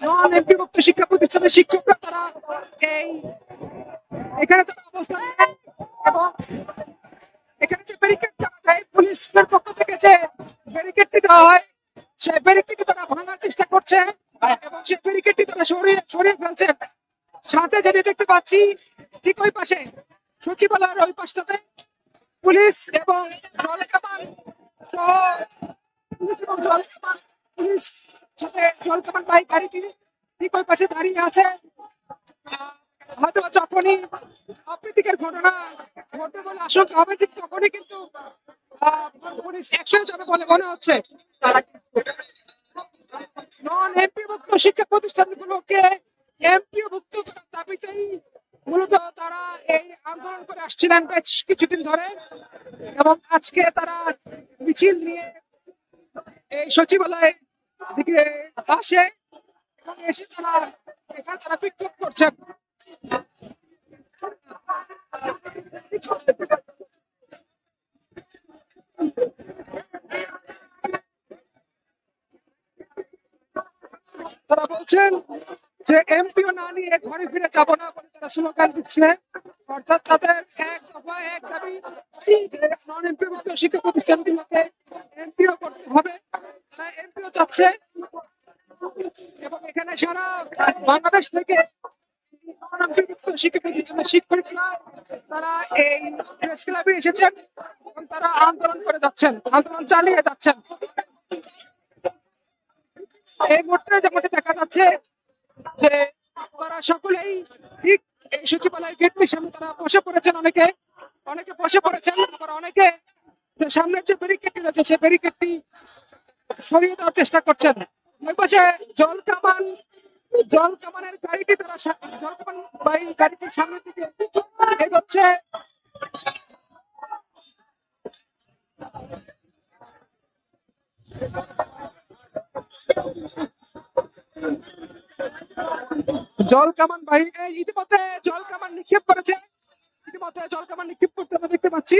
নন এমপিভুক্ত শিক্ষা প্রতিষ্ঠানের শিক্ষকরা তারা এই এখানে তারা অবস্থান নেয় এবং এখানে যে ব্যারিকেড করা যায় পুলিশের পক্ষ থেকে যে ব্যারিকেডটি দেওয়া হয় সেই ব্যারিকেডটি তারা ভাঙার চেষ্টা করছে এবং সেই ব্যারিকেডটি তারা সরিয়ে ফেলছে। সাথে যেটি দেখতে পাচ্ছি ঠিক ওই পাশে সচিবালয়ের ওই পাশটাতে পুলিশ এবং জলকামান পুলিশ সাথে জলকামান বাইক গাড়িটি ঠিক ওই পাশে দাঁড়িয়ে আছে। হয়তো যখনই অপ্রীতিকর ঘটনা ঘটবে বলে আশঙ্কা হবে ঠিক তখনই কিন্তু পুলিশ অ্যাকশনে যাবে বলে মনে হচ্ছে। নন এমপিভুক্ত শিক্ষা প্রতিষ্ঠানগুলোকে এমপিভুক্ত করার দাবিতেই মূলত তারা এই আন্দোলন করে আসছিলেন বেশ কিছুদিন ধরে এবং আজকে তারা মিছিল নিয়ে এই সচিবালয় দিকে আসে এবং এসে তারা এখানে তারা বিক্ষোভ করছেন। তারা বলছেন যে এমপিও না নিয়ে ঘরে ফিরে যাবো না বলে তারা স্লোগান দিচ্ছে। অর্থাৎ তাদের এক দফা এক দাবি যে নন এমপিভুক্ত শিক্ষা প্রতিষ্ঠানগুলোকে এমপিও করতে হবে, তারা এমপিও চাচ্ছে এবং এখানে সারা বাংলাদেশ থেকে নন এমপিভুক্ত শিক্ষা প্রতিষ্ঠানের শিক্ষকরা তারা এই প্রেস ক্লাবে এসেছেন এবং তারা আন্দোলন করে যাচ্ছেন, আন্দোলন চালিয়ে যাচ্ছেন। এই মুহূর্তে যেমনটি দেখা যাচ্ছে যে তারা সকলেই ঠিক এই সচিবালয়ের গেটটির সামনে তারা বসে পড়েছেন, অনেকে বসে পড়েছেন, আবার অনেকে সামনের যে ব্যারিকেডটি রয়েছে সেই ব্যারিকেডটি সরিয়ে দেওয়ার চেষ্টা করছেন। ওই পাশে জলকামানের গাড়িটি তারা জলকামান বাই গাড়িটির সামনের দিকে এগোচ্ছে। জলকামান বাহিনী ইতিমধ্যে জলকামান নিক্ষেপ করেছে, ইতিমধ্যে জলকামান নিক্ষেপ করতে আমরা দেখতে পাচ্ছি।